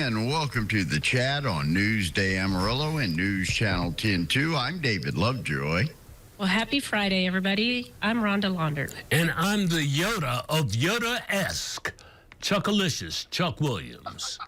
and welcome to the chat on Newsday Amarillo and News Channel 10-2. I'm David Lovejoy. Well, happy Friday, everybody. I'm Rhonda Launder. And I'm the Yoda of Yoda-esque, Chuckalicious Chuck Williams.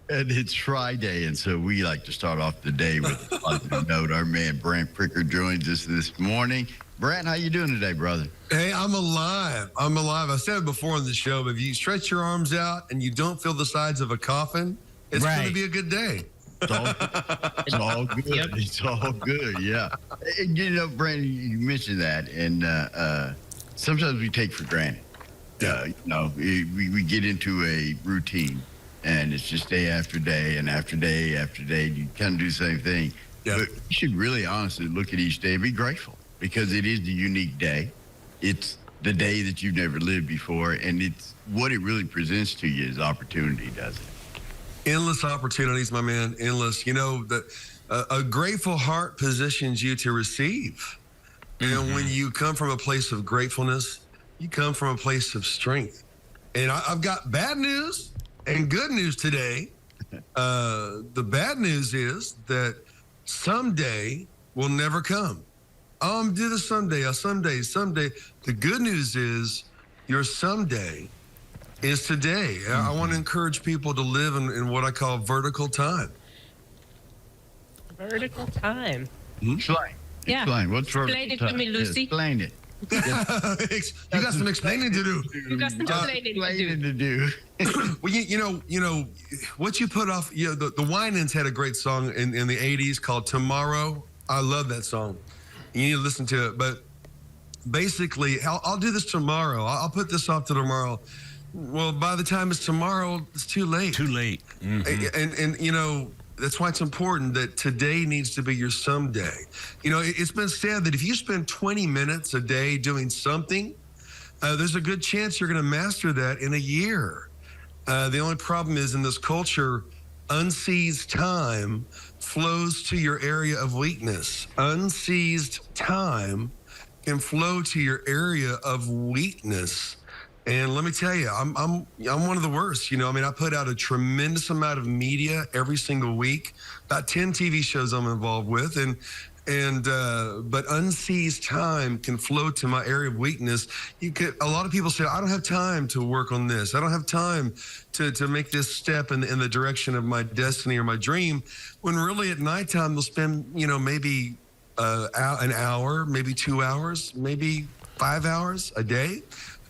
And it's Friday, and so we like to start off the day with a positive note. Our man Brant Fricker joins us this morning. Brant, how you doing today, brother? Hey, I'm alive. I said it before on the show, but if you stretch your arms out and you don't feel the sides of a coffin, it's going to be a good day. It's all good. Yep. It's all good, yeah. And, you know, Brandon, you mentioned that, and sometimes we take for granted. We get into a routine, and it's just day after day and after day after day. You kind of do the same thing. Yep. But you should really honestly look at each day and be grateful, because it is the unique day. It's the day that you've never lived before, and it's what it really presents to you is opportunity, does it? Endless opportunities, my man, endless. You know, a grateful heart positions you to receive. You know, when you come from a place of gratefulness, you come from a place of strength. And I've got bad news and good news today. The bad news is that someday will never come. Do this someday, someday. The good news is your someday is today. I want to encourage people to live in what I call vertical time. Vertical time. Explain. Yeah. Explain. What's vertical time? Explain it to me, Lucy. Explain it. You got some explaining to do. You got some explaining to do. Well, you know what you put off. You know, the Winans had a great song in the '80s called "Tomorrow." I love that song. You need to listen to it. But basically, I'll do this tomorrow. I'll put this off to tomorrow. Well, by the time it's tomorrow, it's too late. Too late. And you know, that's why it's important that today needs to be your someday. You know, it's been said that if you spend 20 minutes a day doing something, there's a good chance you're going to master that in a year. The only problem is in this culture, unseized time flows to your area of weakness. Unseized time can flow to your area of weakness. And let me tell you, I'm one of the worst. You know, I mean, I put out a tremendous amount of media every single week, about 10 TV shows I'm involved with, but unseized time can flow to my area of weakness. A lot of people say, I don't have time to work on this. I don't have time to make this step in the direction of my destiny or my dream. When really at nighttime they'll spend, you know, maybe an hour, maybe 2 hours, maybe 5 hours a day.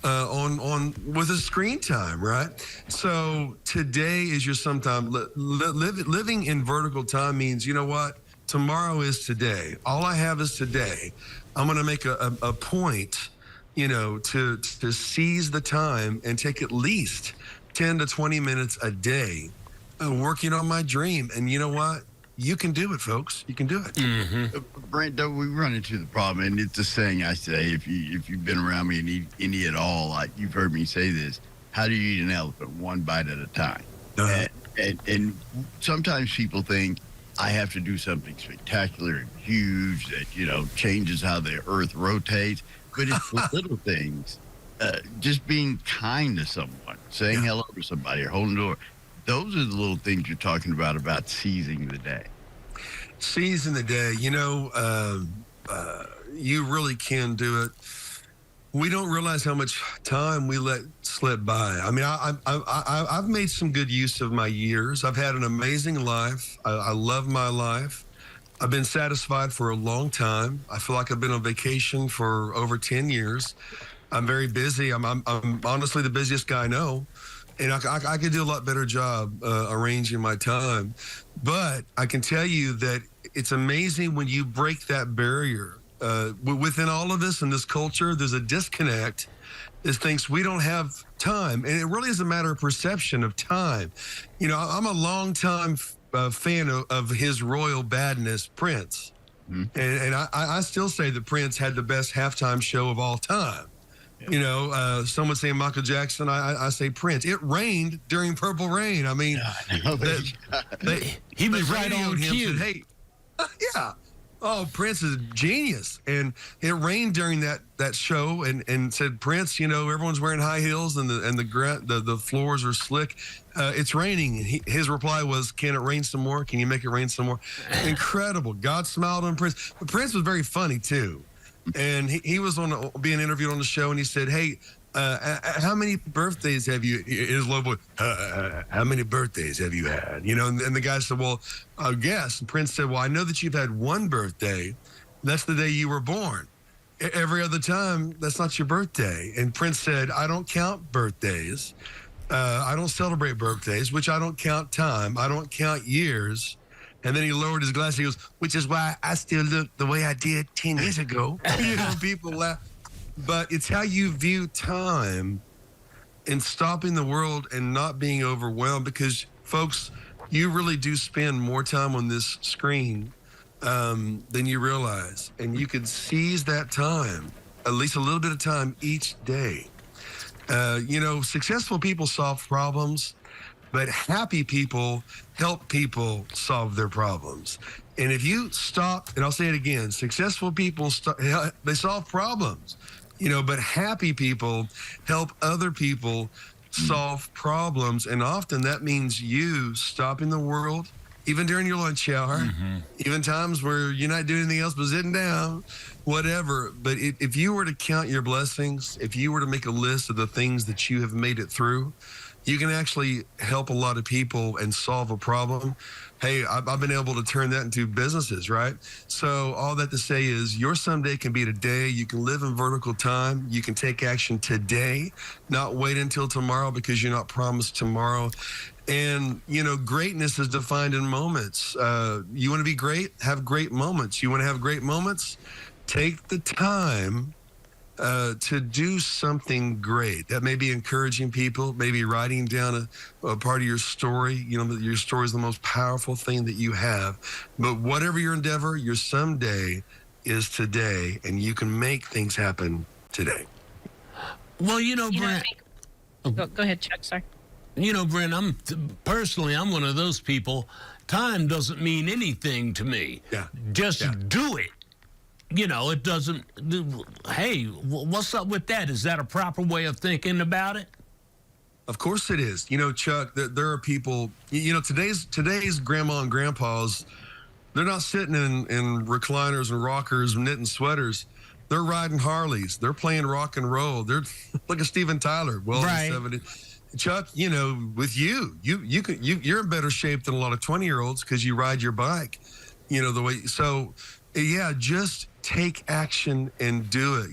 On with a screen time, right? So today is your sometime. Living in vertical time means, you know what? Tomorrow is today. All I have is today. I'm going to make a point, you know, to seize the time and take at least 10 to 20 minutes a day working on my dream. And you know what? You can do it, folks. You can do it. Brent, though, we run into the problem, and it's a saying I say, if you've been around me any at all, you've heard me say this: how do you eat an elephant? One bite at a time. And sometimes people think I have to do something spectacular and huge that, you know, changes how the earth rotates. But it's the little things, just being kind to someone, saying hello to somebody, or holding the door. Those are the little things you're talking about seizing the day. Seizing the day, you know, you really can do it. We don't realize how much time we let slip by. I mean, I've made some good use of my years. I've had an amazing life. I love my life. I've been satisfied for a long time. I feel like I've been on vacation for over 10 years. I'm very busy. I'm honestly the busiest guy I know. And I could do a lot better job arranging my time. But I can tell you that it's amazing when you break that barrier. Within all of this in this culture, there's a disconnect that thinks we don't have time. And it really is a matter of perception of time. You know, I'm a longtime fan of his royal badness, Prince. And I still say that Prince had the best halftime show of all time. You know, some would say Michael Jackson. I say Prince. It rained during Purple Rain. I mean, he was right on cue. Said, hey, yeah, Oh, Prince is a genius. And it rained during that show and said, Prince, everyone's wearing high heels and the floors are slick. It's raining. And his reply was, can it rain some more? Can you make it rain some more? Incredible. God smiled on Prince. But Prince was very funny, too. And he was being interviewed on the show, and he said, hey, how many birthdays have you, his low voice, how many birthdays have you had? And the guy said, well, I guess. And Prince said, well, I know that you've had one birthday. That's the day you were born. Every other time, that's not your birthday. And Prince said, I don't count birthdays. I don't celebrate birthdays, which I don't count time. I don't count years. And then he lowered his glass. He goes, which is why I still look the way I did 10 years ago. People laugh. But it's how you view time and stopping the world and not being overwhelmed, because, folks, you really do spend more time on this screen than you realize. And you can seize that time, at least a little bit of time each day. Successful people solve problems, but happy people help people solve their problems. And if you stop, and I'll say it again, successful people, they solve problems, but happy people help other people solve problems. And often that means you stopping the world, even during your lunch hour, even times where you're not doing anything else but sitting down, whatever. But if you were to count your blessings, if you were to make a list of the things that you have made it through, you can actually help a lot of people and solve a problem. Hey, I've been able to turn that into businesses, right? So all that to say is your someday can be today. You can live in vertical time. You can take action today, not wait until tomorrow, because you're not promised tomorrow. And, greatness is defined in moments. You want to be great? Have great moments. You want to have great moments? Take the time to do something great. That may be encouraging people, maybe writing down a part of your story. Your story is the most powerful thing that you have. But whatever your endeavor, your someday is today, and you can make things happen today. Well, Brent. Go ahead, Chuck. Sorry. Brent, I'm one of those people. Time doesn't mean anything to me. Yeah. Just do it. It doesn't. Hey, what's up with that? Is that a proper way of thinking about it? Of course it is. Chuck, there are people, today's grandma and grandpas, they're not sitting in recliners and rockers and knitting sweaters. They're riding Harleys. They're playing rock and roll. They're look at Steven Tyler. Well, right. 70. Chuck, with you're in better shape than a lot of 20-year-olds because you ride your bike, the way. So, yeah, just take action and do it.